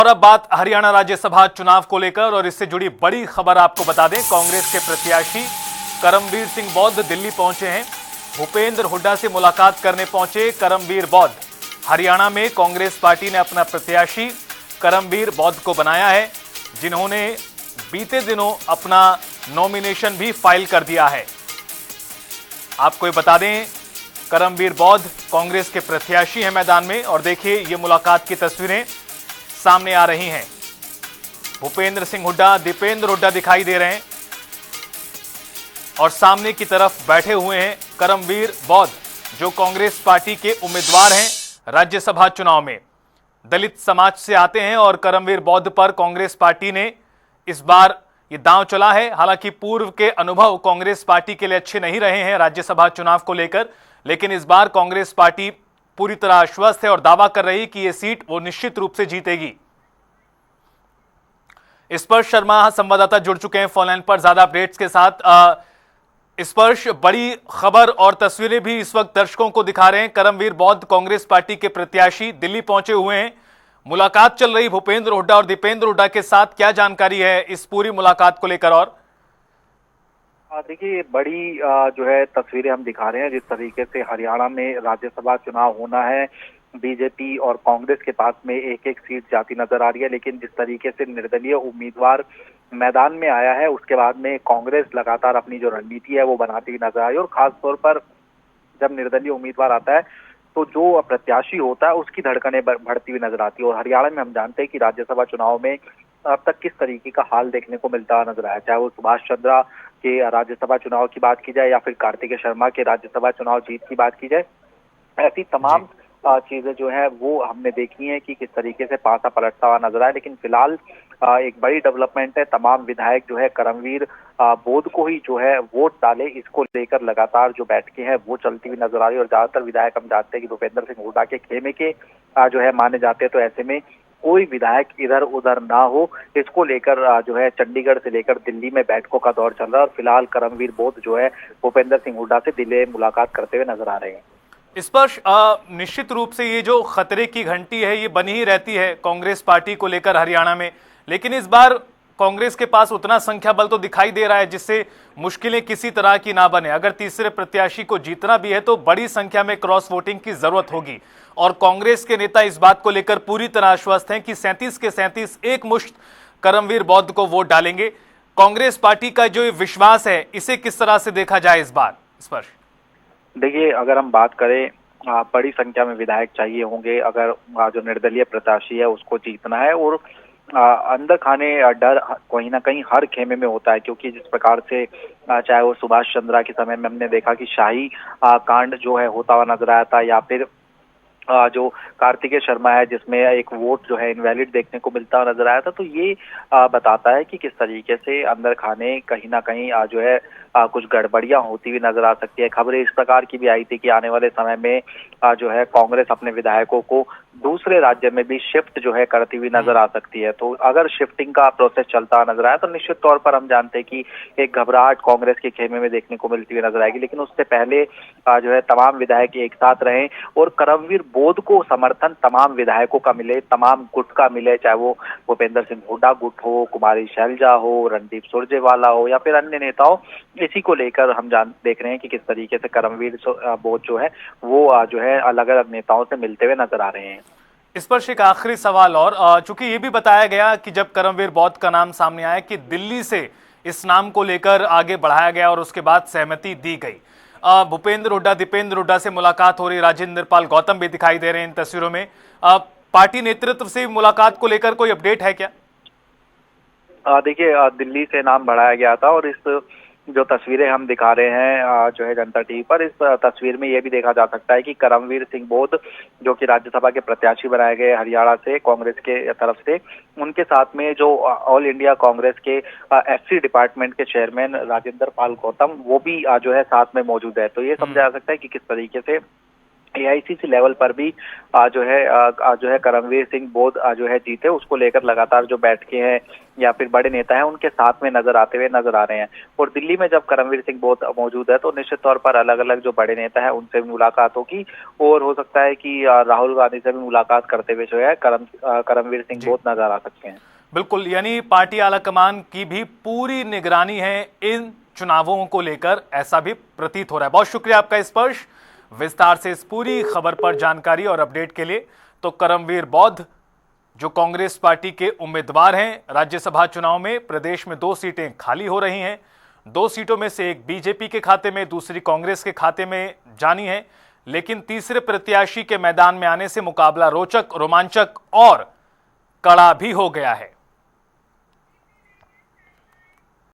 और अब बात हरियाणा राज्यसभा चुनाव को लेकर और इससे जुड़ी बड़ी खबर आपको बता दें। कांग्रेस के प्रत्याशी करमवीर सिंह बौद्ध दिल्ली पहुंचे हैं। भूपेंद्र हुड्डा से मुलाकात करने पहुंचे करमवीर बौद्ध। हरियाणा में कांग्रेस पार्टी ने अपना प्रत्याशी करमवीर बौद्ध को बनाया है, जिन्होंने बीते दिनों अपना नॉमिनेशन भी फाइल कर दिया है। आपको ये बता दें, करमवीर बौद्ध कांग्रेस के प्रत्याशी हैं मैदान में। और देखिए, ये मुलाकात की तस्वीरें सामने आ रही हैं। भूपेंद्र सिंह हुड्डा, दीपेंद्र हुड्डा दिखाई दे रहे हैं और सामने की तरफ बैठे हुए हैं करमवीर बौद्ध, जो कांग्रेस पार्टी के उम्मीदवार हैं राज्यसभा चुनाव में। दलित समाज से आते हैं और करमवीर बौद्ध पर कांग्रेस पार्टी ने इस बार ये दांव चला है। हालांकि पूर्व के अनुभव कांग्रेस पार्टी के लिए अच्छे नहीं रहे हैं राज्यसभा चुनाव को लेकर, लेकिन इस बार कांग्रेस पार्टी पूरी तरह आश्वस्त है और दावा कर रही कि यह सीट वो निश्चित रूप से जीतेगी। स्पर्श शर्मा संवाददाता जुड़ चुके हैं फोन लाइन पर ज्यादा अपडेट्स के साथ। स्पर्श, बड़ी खबर और तस्वीरें भी इस वक्त दर्शकों को दिखा रहे हैं। करमवीर बौद्ध कांग्रेस पार्टी के प्रत्याशी दिल्ली पहुंचे हुए हैं। मुलाकात चल रही भूपेंद्र हुड्डा और दीपेंद्र हुड्डा के साथ, क्या जानकारी है इस पूरी मुलाकात को लेकर? और देखिए, बड़ी जो है तस्वीरें हम दिखा रहे हैं। जिस तरीके से हरियाणा में राज्यसभा चुनाव होना है, बीजेपी और कांग्रेस के पास में एक एक सीट जाती नजर आ रही है, लेकिन जिस तरीके से निर्दलीय उम्मीदवार मैदान में आया है, उसके बाद में कांग्रेस लगातार अपनी जो रणनीति है वो बनाती हुई नजर आई। और खासतौर पर जब निर्दलीय उम्मीदवार आता है तो जो प्रत्याशी होता है उसकी धड़कनें बढ़ती हुई नजर आती है। और हरियाणा में हम जानते हैं कि राज्यसभा चुनाव में अब तक किस तरीके का हाल देखने को मिलता हुआ नजर आया, चाहे वो सुभाष चंद्रा के राज्यसभा चुनाव की बात की जाए या फिर कार्तिकेय शर्मा के राज्यसभा चुनाव जीत की बात की जाए। ऐसी तमाम चीजें जो है वो हमने देखी है कि किस तरीके से पासा पलटता हुआ नजर आया। लेकिन फिलहाल एक बड़ी डेवलपमेंट है, तमाम विधायक जो है करमवीर बौद्ध को ही जो है वोट डाले, इसको लेकर लगातार जो बैठकें हैं वो चलती हुई नजर आ रही है। और ज्यादातर विधायक हम जानते हैं कि भूपेंद्र सिंह हुड्डा के खेमे के जो है माने जाते हैं, तो ऐसे में कोई विधायक इधर उधर ना हो, इसको लेकर जो है चंडीगढ़ से लेकर दिल्ली में बैठकों का दौर चल रहा है। और फिलहाल करमवीर बौद्ध जो है भूपेंद्र सिंह हुड्डा से दिल्ली में मुलाकात करते हुए नजर आ रहे हैं। स्पर्श, निश्चित रूप से ये जो खतरे की घंटी है ये बनी ही रहती है कांग्रेस पार्टी को लेकर हरियाणा में, लेकिन इस बार कांग्रेस के पास उतना संख्या बल तो दिखाई दे रहा है जिससे मुश्किलें किसी तरह की ना बने। अगर तीसरे प्रत्याशी को जीतना भी है तो बड़ी संख्या में क्रॉस वोटिंग की जरूरत होगी। और कांग्रेस के नेता इस बात को लेकर पूरी तरह आश्वस्त हैं कि 37 के 37 एक मुश्त करमवीर बौद्ध को वोट डालेंगे। कांग्रेस पार्टी का जो विश्वास है, इसे किस तरह से देखा जाए इस बार? स्पर्श, देखिए, अगर हम बात करें, बड़ी संख्या में विधायक चाहिए होंगे अगर जो निर्दलीय प्रत्याशी है उसको जीतना है। और अंदर खाने डर कहीं ना कहीं हर खेमे में होता है, क्योंकि जिस प्रकार से चाहे वो सुभाष चंद्रा के समय में हमने देखा कि शाही कांड जो है होता हुआ नजर आया था, या फिर जो कार्तिकेय शर्मा है जिसमें एक वोट जो है इनवैलिड देखने को मिलता हुआ नजर आया था। तो ये बताता है कि किस तरीके से अंदर खाने कहीं ना कहीं जो है कुछ गड़बड़ियां होती हुई नजर आ सकती है। खबरें इस प्रकार की भी आई थी कि आने वाले समय में जो है कांग्रेस अपने विधायकों को दूसरे राज्य में भी शिफ्ट जो है करती हुई नजर आ सकती है। तो अगर शिफ्टिंग का प्रोसेस चलता हुआ नजर आया तो निश्चित तौर पर हम जानते हैं कि एक घबराहट कांग्रेस के खेमे में देखने को मिलती हुई नजर आएगी। लेकिन उससे पहले जो है तमाम विधायक एक साथ रहें और करमवीर बौद्ध को समर्थन तमाम विधायकों का मिले, तमाम गुट का मिले, चाहे वो भूपेंद्र सिंह हुड्डा गुट हो, कुमारी शैलजा हो, रणदीप सुरजेवाला हो या फिर अन्य नेता हो। इसी को लेकर हम देख रहे हैं कि किस तरीके से करमवीर बौद्ध जो है वो जो है अलग अलग नेताओं से मिलते हुए नजर आ रहे हैं। इस पर एक आखिरी सवाल और, चूंकि ये भी बताया गया कि जब करमवीर बौद्ध का नाम सामने आया कि दिल्ली से इस नाम को लेकर आगे बढ़ाया गया और उसके बाद सहमति दी गई। भूपेंद्र हुड्डा, दीपेंद्र हुड्डा से मुलाकात हो रही, राजेंद्र पाल गौतम भी दिखाई दे रहे हैं इन तस्वीरों में। पार्टी नेतृत्व से मुलाकात को लेकर कोई अपडेट है क्या? देखिए, दिल्ली से नाम बढ़ाया गया था और इस जो तस्वीरें हम दिखा रहे हैं जो है जनता टीवी पर, इस तस्वीर में यह भी देखा जा सकता है कि करमवीर सिंह बौद्ध जो कि राज्यसभा के प्रत्याशी बनाए गए हरियाणा से कांग्रेस के तरफ से, उनके साथ में जो ऑल इंडिया कांग्रेस के एससी डिपार्टमेंट के चेयरमैन राजेंद्र पाल गौतम वो भी जो है साथ में मौजूद है। तो ये समझा जा सकता है कि किस तरीके से AICC लेवल पर भी जो है करमवीर सिंह बोध जो है जीते, उसको लेकर लगातार जो बैठकें हैं या फिर बड़े नेता हैं उनके साथ में नजर आ रहे हैं। और दिल्ली में जब करमवीर सिंह बोध मौजूद है तो निश्चित तौर पर अलग अलग जो बड़े नेता है उनसे भी मुलाकात होगी और हो सकता है कि राहुल गांधी से भी मुलाकात करते हुए जो है करमवीर सिंह बोध नजर आ सकते हैं। बिल्कुल, यानी पार्टी आलाकमान की भी पूरी निगरानी है इन चुनावों को लेकर, ऐसा भी प्रतीत हो रहा है। बहुत शुक्रिया आपका स्पर्श, विस्तार से इस पूरी खबर पर जानकारी और अपडेट के लिए। तो करमवीर बौद्ध जो कांग्रेस पार्टी के उम्मीदवार हैं राज्यसभा चुनाव में, प्रदेश में 2 सीटें खाली हो रही हैं। 2 सीटों में से एक बीजेपी के खाते में, दूसरी कांग्रेस के खाते में जानी है। लेकिन तीसरे प्रत्याशी के मैदान में आने से मुकाबला रोचक, रोमांचक और कड़ा भी हो गया है।